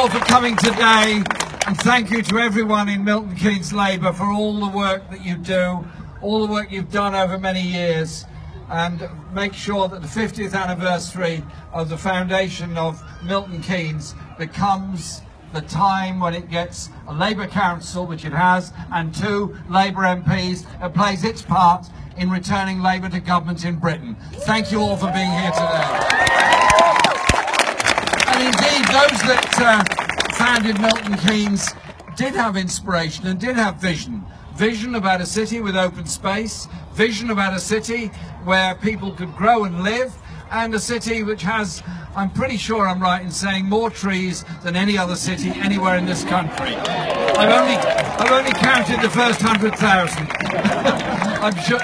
all for coming today, and thank you to everyone in Milton Keynes Labour for all the work that you do, all the work you've done over many years, and make sure that the 50th anniversary of the foundation of Milton Keynes becomes the time when it gets a Labour Council, which it has, and 2 Labour MPs, and plays its part in returning Labour to government in Britain. Thank you all for being here today. And indeed, those that founded Milton Keynes did have inspiration and did have vision. Vision about a city with open space, vision about a city where people could grow and live, and a city which has, I'm pretty sure I'm right in saying, more trees than any other city anywhere in this country. I've only counted the first 100,000. I'm sure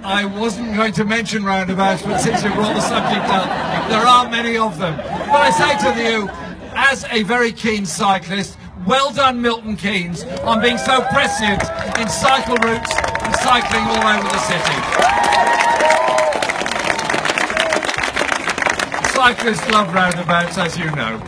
I wasn't going to mention roundabouts, but since you brought the subject up, there are many of them. But I say to you, as a very keen cyclist, well done Milton Keynes on being so prescient in cycle routes and cycling all over the city. Cyclists love roundabouts, as you know.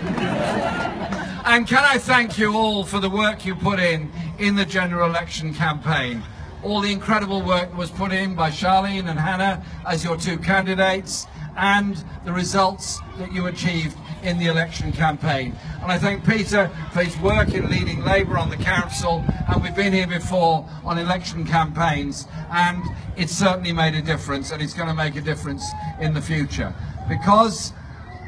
And can I thank you all for the work you put in the general election campaign. All the incredible work that was put in by Charlene and Hannah as your 2 candidates, and the results that you achieved in the election campaign. And I thank Peter for his work in leading Labour on the council, and we've been here before on election campaigns, and it's certainly made a difference, and it's going to make a difference in the future. Because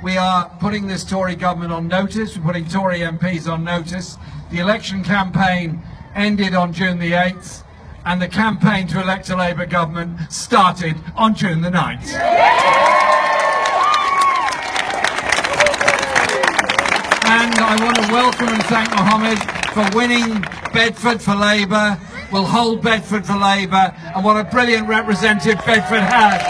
we are putting this Tory government on notice, we're putting Tory MPs on notice. The election campaign ended on June the 8th, and the campaign to elect a Labour government started on June the 9th. And I want to welcome and thank Mohammed for winning Bedford for Labour. We'll hold Bedford for Labour, and what a brilliant representative Bedford had.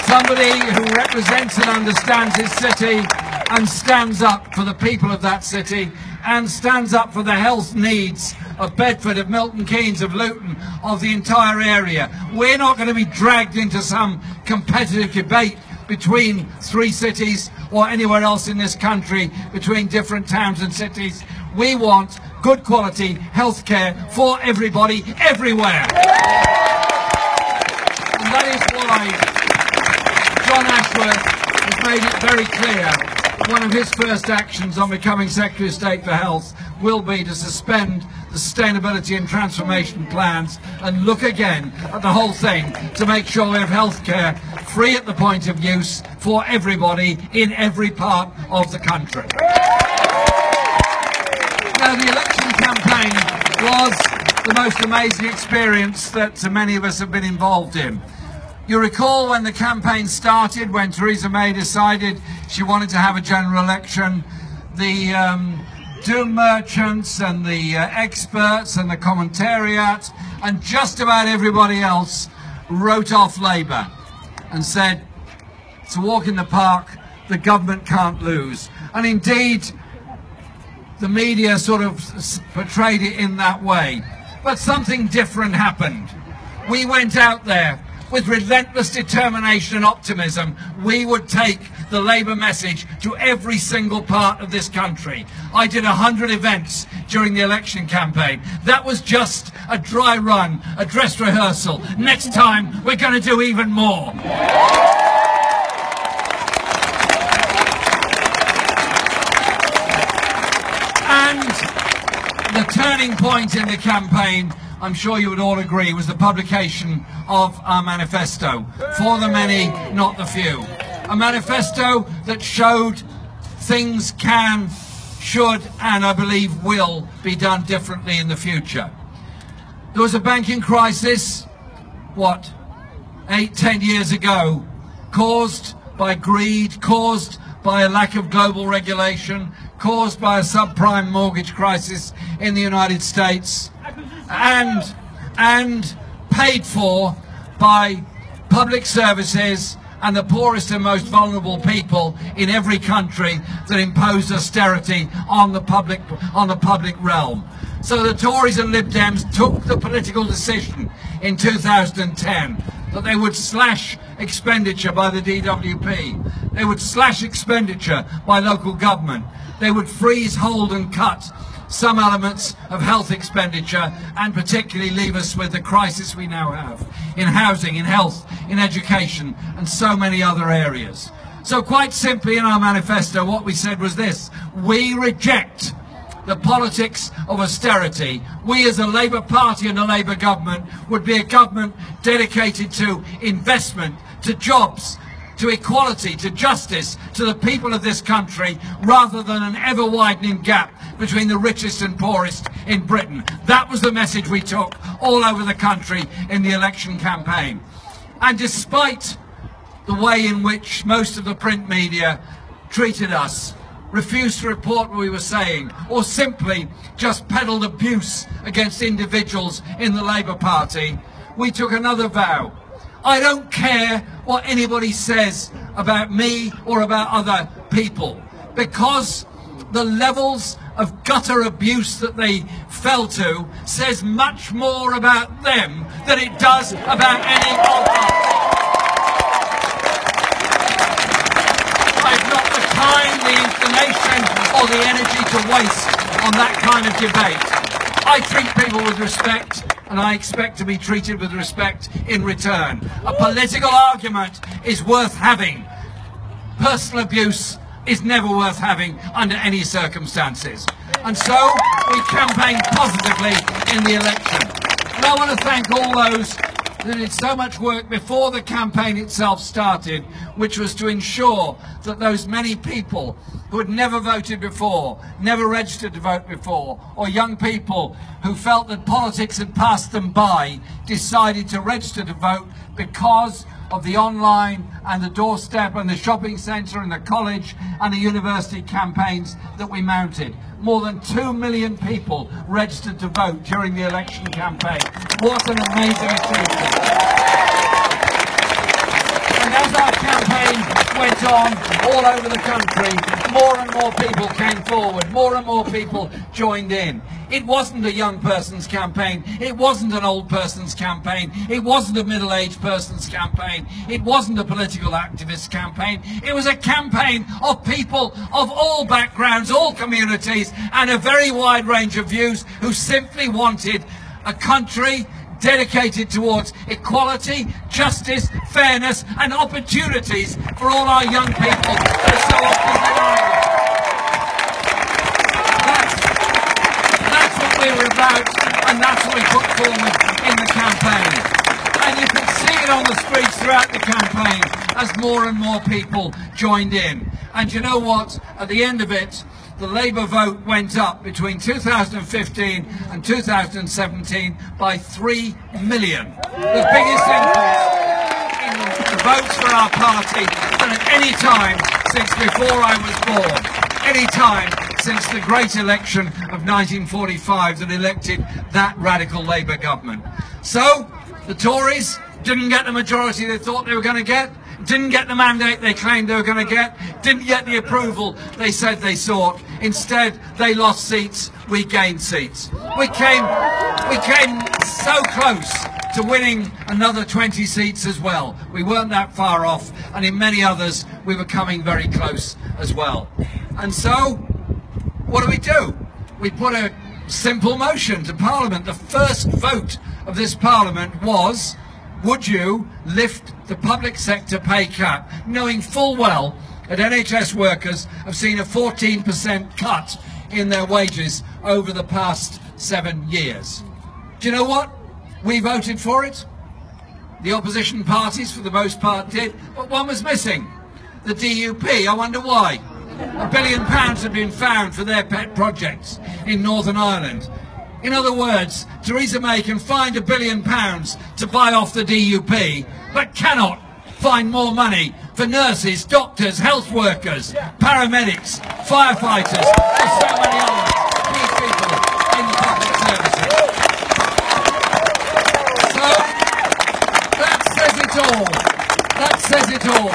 Somebody who represents and understands his city and stands up for the people of that city and stands up for the health needs of Bedford, of Milton Keynes, of Luton, of the entire area. We're not going to be dragged into some competitive debate between 3 cities or anywhere else in this country, between different towns and cities. We want good quality healthcare for everybody, everywhere. And that is why John Ashworth has made it very clear that one of his first actions on becoming Secretary of State for Health will be to suspend the sustainability and transformation plans and look again at the whole thing to make sure we have healthcare free at the point of use for everybody in every part of the country. Now, the election campaign was the most amazing experience that many of us have been involved in. You recall when the campaign started, when Theresa May decided she wanted to have a general election, the doom merchants and the experts and the commentariat and just about everybody else wrote off Labour and said, it's a walk in the park, the government can't lose. And indeed, the media sort of portrayed it in that way. But something different happened. We went out there with relentless determination and optimism. We would take the Labour message to every single part of this country. I did 100 events during the election campaign. That was just a dry run, a dress rehearsal. Next time, we're going to do even more. And the turning point in the campaign, I'm sure you would all agree, was the publication of our manifesto. For the many, not the few. A manifesto that showed things can, should, and I believe will be done differently in the future. There was a banking crisis, 8-10 years ago, caused by greed, caused by a lack of global regulation, caused by a subprime mortgage crisis in the United States, and paid for by public services and the poorest and most vulnerable people in every country that imposed austerity on the public realm. So the Tories and Lib Dems took the political decision in 2010 that they would slash expenditure by the DWP. They would slash expenditure by local government. They would freeze, hold and cut some elements of health expenditure, and particularly leave us with the crisis we now have in housing, in health, in education and so many other areas. So quite simply in our manifesto what we said was this: we reject the politics of austerity. We as a Labour Party and a Labour government would be a government dedicated to investment, to jobs, to equality, to justice, to the people of this country, rather than an ever-widening gap between the richest and poorest in Britain. That was the message we took all over the country in the election campaign. And despite the way in which most of the print media treated us, refused to report what we were saying, or simply just peddled abuse against individuals in the Labour Party, we took another vow. I don't care what anybody says about me or about other people, because the levels of gutter abuse that they fell to says much more about them than it does about any of us. I've not the time, the inclination or the energy to waste on that kind of debate. I treat people with respect, and I expect to be treated with respect in return. A political argument is worth having. Personal abuse is never worth having under any circumstances. And so we campaigned positively in the election. And I want to thank all those that did so much work before the campaign itself started, which was to ensure that those many people who had never voted before, never registered to vote before, or young people who felt that politics had passed them by, decided to register to vote because of the online and the doorstep and the shopping centre and the college and the university campaigns that we mounted. More than 2 million people registered to vote during the election campaign. What an amazing achievement. And as our campaign went on all over the country, more and more people came forward, more and more people joined in. It wasn't a young person's campaign, it wasn't an old person's campaign, it wasn't a middle-aged person's campaign, it wasn't a political activist campaign, it was a campaign of people of all backgrounds, all communities, and a very wide range of views who simply wanted a country dedicated towards equality, justice, fairness and opportunities for all our young people that are so often denied. That's what we were about, and that's what we put forward in the campaign. And you can see it on the streets throughout the campaign as more and more people joined in. And you know what? At the end of it, the Labour vote went up between 2015 and 2017 by 3 million. The biggest increase in the votes for our party than at any time since before I was born. Any time since the great election of 1945 that elected that radical Labour government. So, the Tories didn't get the majority they thought they were going to get. Didn't get the mandate they claimed they were going to get, didn't get the approval they said they sought. Instead, they lost seats, we gained seats. We came so close to winning another 20 seats as well. We weren't that far off, and in many others, we were coming very close as well. And so, what do? We put a simple motion to Parliament. The first vote of this Parliament was, would you lift the public sector pay cap, knowing full well that NHS workers have seen a 14% cut in their wages over the past 7 years? Do you know what? We voted for it. The opposition parties, for the most part, did, but one was missing. The DUP. I wonder why. £1 billion had been found for their pet projects in Northern Ireland. In other words, Theresa May can find £1 billion to buy off the DUP, but cannot find more money for nurses, doctors, health workers, paramedics, firefighters, and so many other key people in the public services. So, that says it all. That says it all.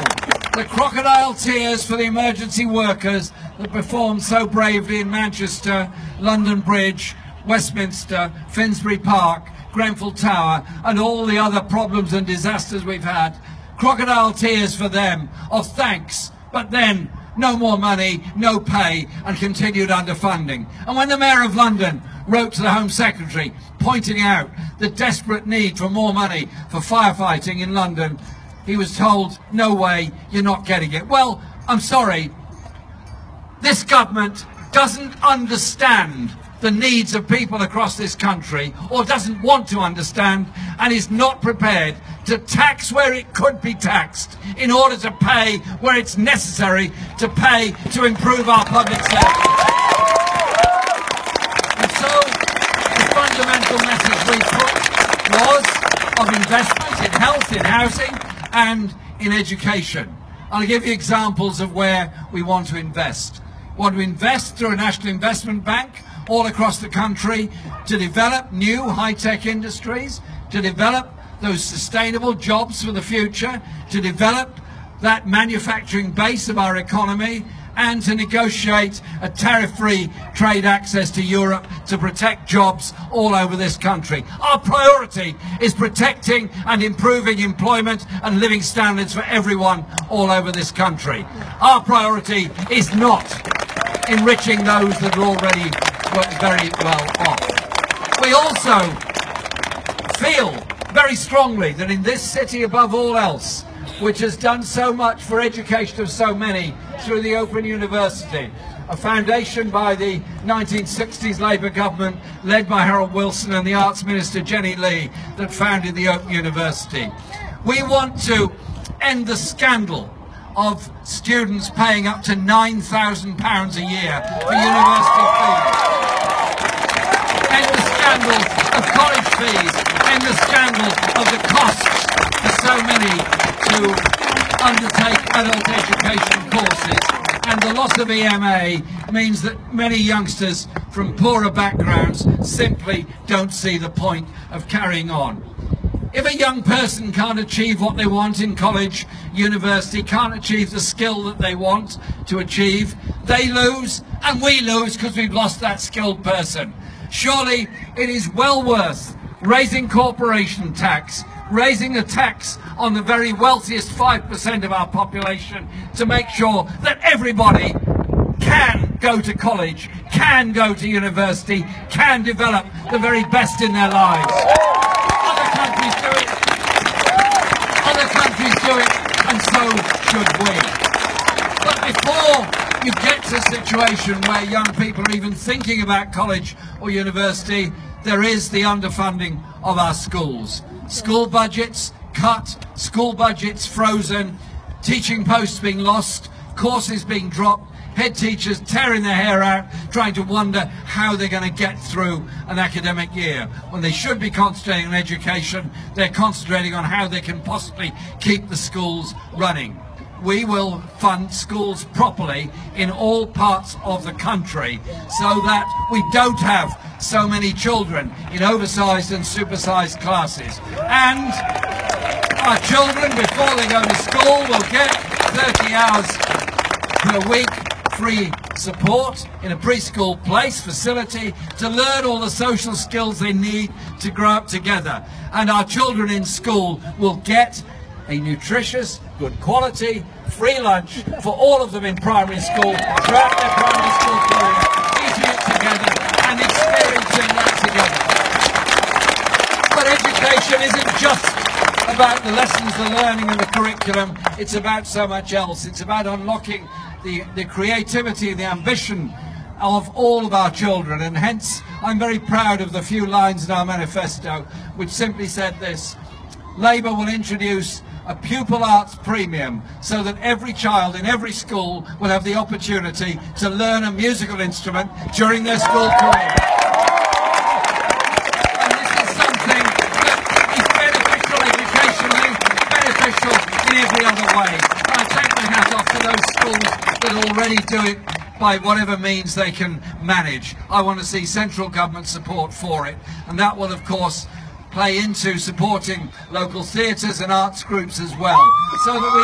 The crocodile tears for the emergency workers that performed so bravely in Manchester, London Bridge, Westminster, Finsbury Park, Grenfell Tower and all the other problems and disasters we've had. Crocodile tears for them of thanks but then no more money, no pay, and continued underfunding. And when the Mayor of London wrote to the Home Secretary pointing out the desperate need for more money for firefighting in London, he was told, no way, you're not getting it. Well, I'm sorry, this government doesn't understand the needs of people across this country, or doesn't want to understand, and is not prepared to tax where it could be taxed in order to pay where it's necessary to pay to improve our public service. And so the fundamental message we put was of investment in health, in housing and in education. I'll give you examples of where we want to invest. We want to invest through a national investment bank all across the country to develop new high-tech industries, to develop those sustainable jobs for the future, to develop that manufacturing base of our economy, and to negotiate a tariff-free trade access to Europe to protect jobs all over this country. Our priority is protecting and improving employment and living standards for everyone all over this country. Our priority is not enriching those that are already very well off. We also feel very strongly that in this city, above all else, which has done so much for education of so many through the Open University, a foundation by the 1960s Labour government led by Harold Wilson and the Arts Minister Jenny Lee that founded the Open University. We want to end the scandal of students paying up to £9,000 a year for university fees. End the scandal of college fees. End the scandal of the costs for so many to undertake adult education courses. And the loss of EMA means that many youngsters from poorer backgrounds simply don't see the point of carrying on. If a young person can't achieve what they want in college, university, can't achieve the skill that they want to achieve, they lose and we lose because we've lost that skilled person. Surely it is well worth raising corporation tax, raising a tax on the very wealthiest 5% of our population to make sure that everybody can go to college, can go to university, can develop the very best in their lives. Other countries do it. Other countries do it, and so should we. But before you get to a situation where young people are even thinking about college or university, there is the underfunding of our schools. School budgets cut, school budgets frozen, teaching posts being lost, courses being dropped, head teachers tearing their hair out, trying to wonder how they're going to get through an academic year. When they should be concentrating on education, they're concentrating on how they can possibly keep the schools running. We will fund schools properly in all parts of the country so that we don't have so many children in oversized and supersized classes. And our children, before they go to school, will get 30 hours per week free support in a preschool place facility to learn all the social skills they need to grow up together. And our children in school will get a nutritious, good quality, free lunch for all of them in primary school throughout their primary school career, eating it together and experiencing that together. But education isn't just about the lessons, the learning and the curriculum. It's about so much else. It's about unlocking the creativity, the ambition of all of our children. And hence, I'm very proud of the few lines in our manifesto which simply said this: Labour will introduce a pupil arts premium so that every child in every school will have the opportunity to learn a musical instrument during their school career. And this is something that is beneficial educationally, beneficial in every other way. And I take my hat off to those schools that already do it by whatever means they can manage. I want to see central government support for it, and that will of course play into supporting local theatres and arts groups as well, so that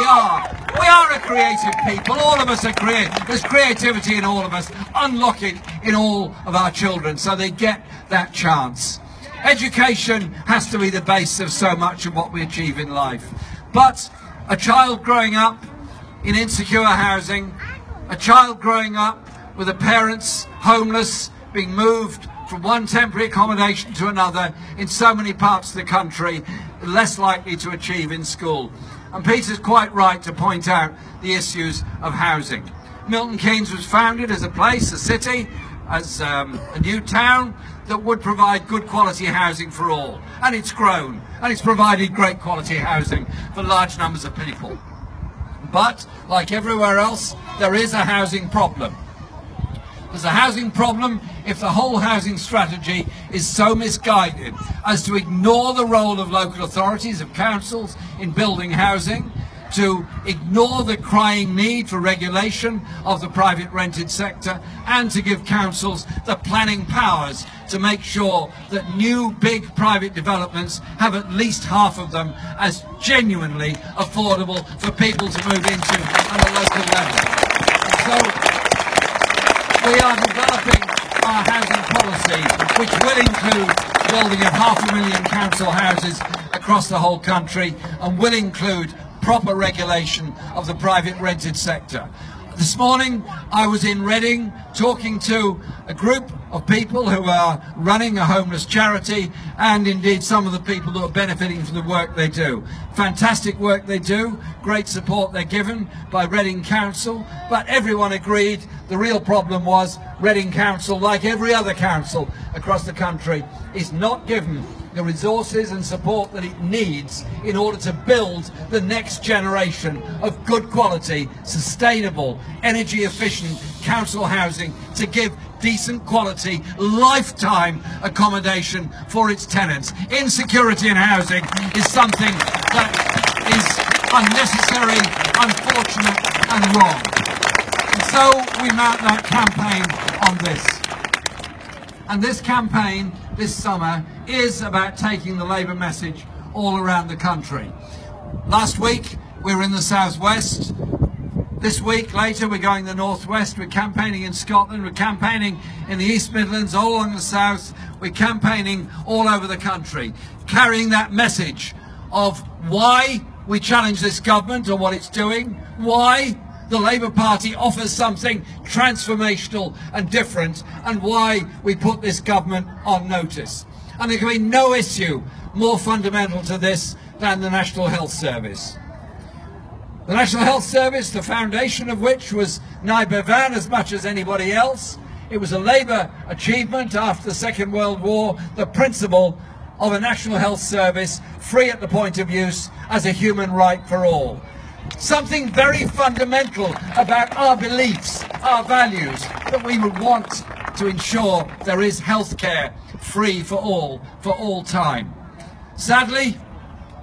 we are a creative people. All of us are creative. There's creativity in all of us. Unlock it in all of our children so they get that chance. Education has to be the base of so much of what we achieve in life. But a child growing up in insecure housing, a child growing up with the parents homeless, being moved from one temporary accommodation to another in so many parts of the country, less likely to achieve in school. And Peter's quite right to point out the issues of housing. Milton Keynes was founded as a place, a city, as a new town that would provide good quality housing for all. And it's grown, and it's provided great quality housing for large numbers of people. But, like everywhere else, there is a housing problem. There's a housing problem if the whole housing strategy is so misguided as to ignore the role of local authorities, of councils, in building housing, to ignore the crying need for regulation of the private rented sector, and to give councils the planning powers to make sure that new big private developments have at least half of them as genuinely affordable for people to move into on a local level. So we are developing our housing policy, which will include building of 500,000 council houses across the whole country, and will include proper regulation of the private rented sector. This morning I was in Reading talking to a group of people who are running a homeless charity, and indeed some of the people who are benefiting from the work they do. Fantastic work they do, great support they're given by Reading Council, but everyone agreed the real problem was Reading Council, like every other council across the country, is not given the resources and support that it needs in order to build the next generation of good quality, sustainable, energy efficient council housing to give decent quality, lifetime accommodation for its tenants. Insecurity in housing is something that is unnecessary, unfortunate and wrong. And so we mount that campaign on this. And this campaign this summer is about taking the Labour message all around the country. Last week we were in the southwest. This week later we're going the northwest. We're campaigning in Scotland. We're campaigning in the East Midlands, all along the south. We're campaigning all over the country, carrying that message of why we challenge this government on what it's doing, why the Labour Party offers something transformational and different, and why we put this government on notice. And there can be no issue more fundamental to this than the National Health Service. The National Health Service, the foundation of which was nigh Bevan as much as anybody else. It was a Labour achievement after the Second World War, the principle of a National Health Service free at the point of use as a human right for all. Something very fundamental about our beliefs, our values, that we would want to ensure there is health care free for all time. Sadly,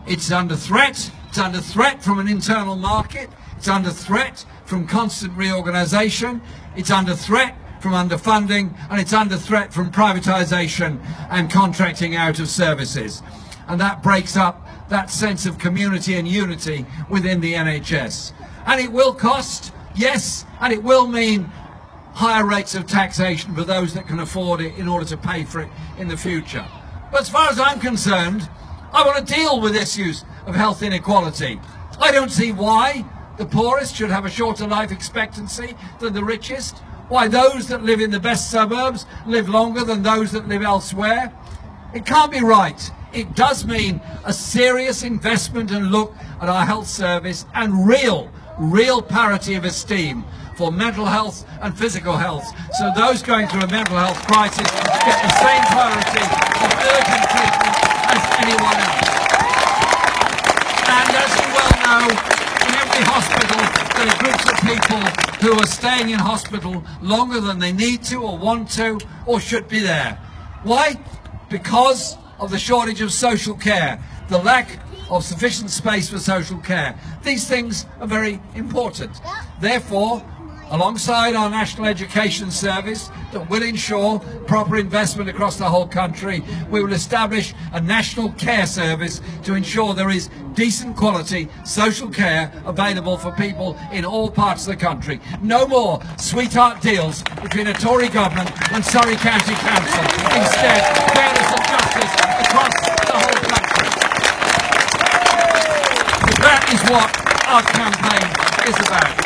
it's under threat. It's under threat from an internal market. It's under threat from constant reorganisation. It's under threat from underfunding, and it's under threat from privatisation and contracting out of services. And that breaks up that sense of community and unity within the NHS. And it will cost, yes, and it will mean higher rates of taxation for those that can afford it in order to pay for it in the future. But as far as I'm concerned, I want to deal with issues of health inequality. I don't see why the poorest should have a shorter life expectancy than the richest, why those that live in the best suburbs live longer than those that live elsewhere. It can't be right. It does mean a serious investment and look at our health service, and real parity of esteem for mental health and physical health, so those going through a mental health crisis get the same priority of urgent treatment as anyone else. And as you well know, in every hospital there are groups of people who are staying in hospital longer than they need to or want to or should be there. Why? Because of the shortage of social care, the lack of sufficient space for social care. These things are very important. Therefore, alongside our National Education Service that will ensure proper investment across the whole country, we will establish a national care service to ensure there is decent quality social care available for people in all parts of the country. No more sweetheart deals between a Tory government and Surrey County Council. Instead, fairness and justice across the whole country. So that is what our campaign is about.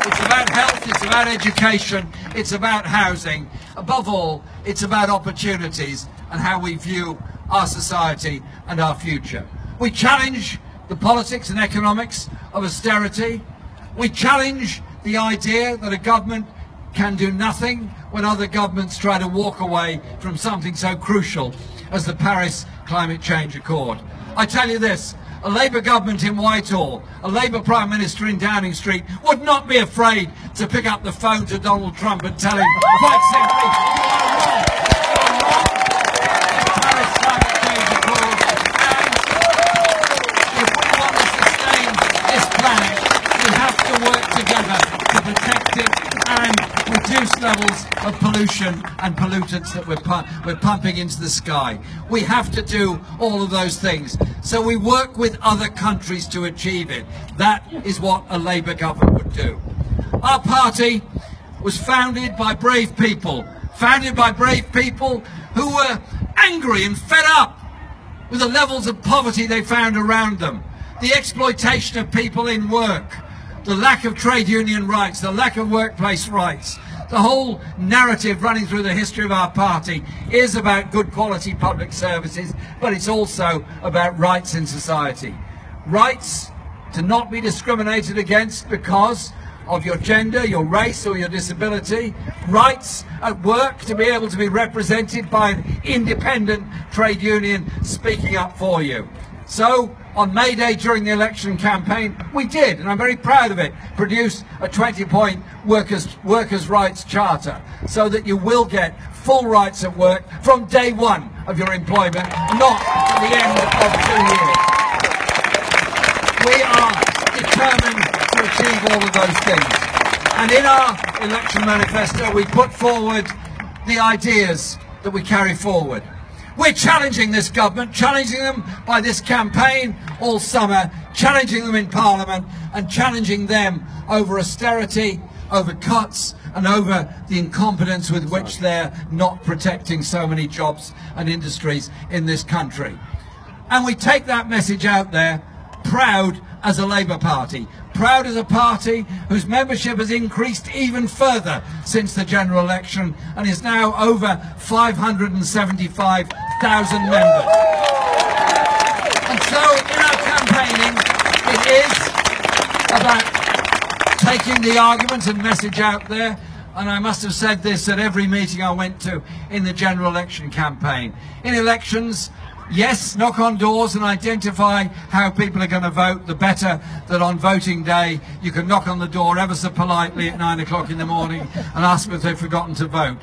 It's about health, it's about education, it's about housing. Above all, it's about opportunities and how we view our society and our future. We challenge the politics and economics of austerity. We challenge the idea that a government can do nothing when other governments try to walk away from something so crucial as the Paris Climate Change Accord. I tell you this, a Labour government in Whitehall, a Labour Prime Minister in Downing Street would not be afraid to pick up the phone to Donald Trump and tell him quite simply, you are wrong. The Paris Climate Change Accord, and if we want to sustain this planet, we have to work together to protect it and reduce levels of pollution and pollutants that we're pumping into the sky. We have to do all of those things. So we work with other countries to achieve it. That is what a Labour government would do. Our party was founded by brave people who were angry and fed up with the levels of poverty they found around them, the exploitation of people in work, the lack of trade union rights, the lack of workplace rights. The whole narrative running through the history of our party is about good quality public services, but it's also about rights in society. Rights to not be discriminated against because of your gender, your race or your disability. Rights at work to be able to be represented by an independent trade union speaking up for you. So on May Day during the election campaign, we did, and I'm very proud of it, produce a 20-point workers' rights charter so that you will get full rights at work from day one of your employment, not at the end of 2 years. We are determined to achieve all of those things. And in our election manifesto, we put forward the ideas that we carry forward. We're challenging this government, challenging them by this campaign all summer, challenging them in Parliament and challenging them over austerity, over cuts and over the incompetence with which they're not protecting so many jobs and industries in this country. And we take that message out there proud as a Labour Party, proud as a party whose membership has increased even further since the general election and is now over 575,000 members. And so in our campaigning, it is about taking the argument and message out there. And I must have said this at every meeting I went to in the general election campaign. In elections, yes, knock on doors and identify how people are going to vote. The better that on voting day you can knock on the door ever so politely at 9 o'clock in the morning and ask if they've forgotten to vote.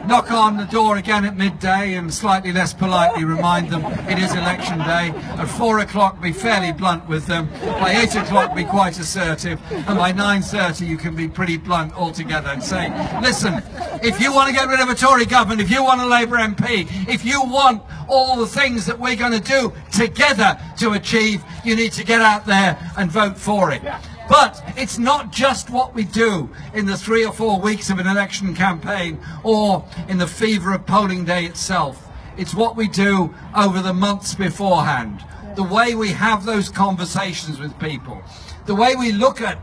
Knock on the door again at midday and slightly less politely remind them it is election day. At 4 o'clock be fairly blunt with them. By 8 o'clock be quite assertive. And by 9:30 you can be pretty blunt altogether and say, listen, if you want to get rid of a Tory government, if you want a Labour MP, if you want all the things that we're going to do together to achieve, you need to get out there and vote for it. But it's not just what we do in the 3 or 4 weeks of an election campaign or in the fever of polling day itself. It's what we do over the months beforehand. The way we have those conversations with people. The way we look at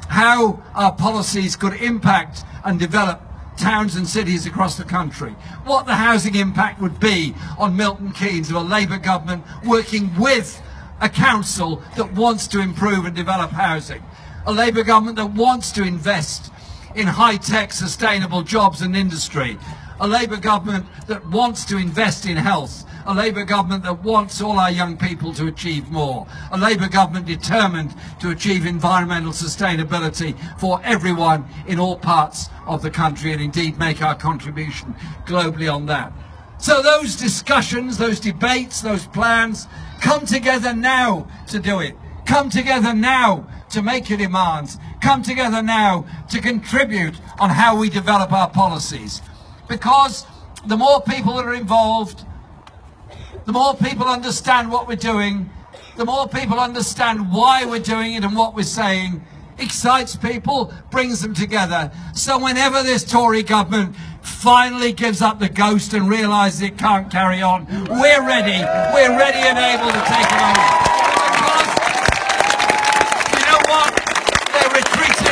how our policies could impact and develop towns and cities across the country. What the housing impact would be on Milton Keynes of a Labour government working with a council that wants to improve and develop housing. A Labour government that wants to invest in high-tech sustainable jobs and industry. A Labour government that wants to invest in health. A Labour government that wants all our young people to achieve more. A Labour government determined to achieve environmental sustainability for everyone in all parts of the country and indeed make our contribution globally on that. So those discussions, those debates, those plans come together now to do it. Come together now to make your demands. Come together now to contribute on how we develop our policies. Because the more people that are involved, the more people understand what we're doing, the more people understand why we're doing it and what we're saying, excites people, brings them together. So whenever this Tory government finally gives up the ghost and realises it can't carry on, we're ready and able to take it over. Because, you know what? They're retreating.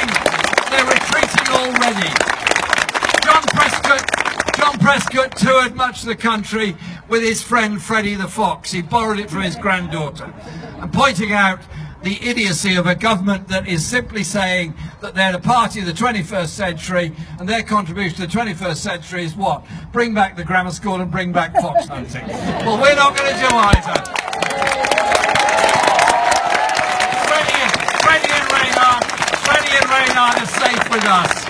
John Prescott toured much of the country with his friend Freddie the Fox. He borrowed it from his granddaughter, and pointing out the idiocy of a government that is simply saying that they're the party of the 21st century, and their contribution to the 21st century is what? Bring back the grammar school and bring back fox hunting. Well, we're not going to do either. Freddie and Reynard are safe with us.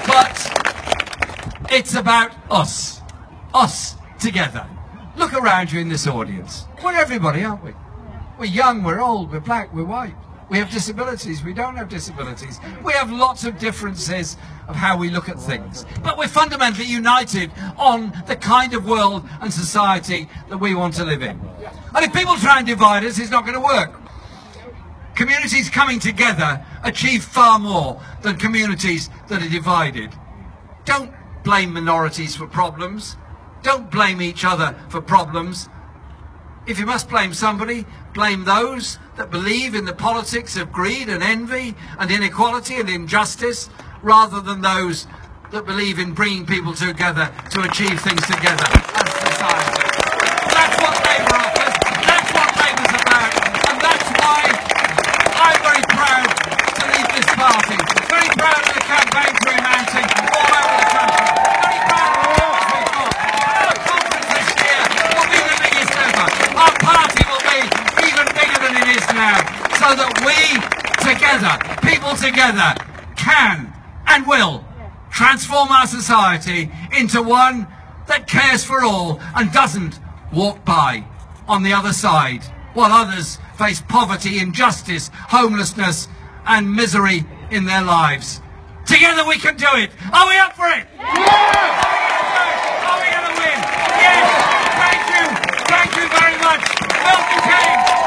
But it's about us. Us together. Look around you in this audience. We're everybody, aren't we? We're young, we're old, we're black, we're white. We have disabilities, we don't have disabilities. We have lots of differences of how we look at things. But we're fundamentally united on the kind of world and society that we want to live in. And if people try and divide us, it's not going to work. Communities coming together achieve far more than communities that are divided. Don't blame minorities for problems. Don't blame each other for problems. If you must blame somebody, blame those that believe in the politics of greed and envy and inequality and injustice, rather than those that believe in bringing people together to achieve things together as society. That's what Labour offers. That's what Labour's about. And that's why I'm very proud to lead this party. Very proud of the campaigns we're mounting all over the country. Very proud of the numbers we've got. Our conference this year will be the biggest ever. Our party will be even bigger than it is now. So that we together, people together, can and will transform our society into one that cares for all and doesn't walk by on the other side while others face poverty, injustice, homelessness and misery in their lives. Together we can do it. Are we up for it? Yeah! Are we going to win? Yes! Thank you very much. Milton Keynes.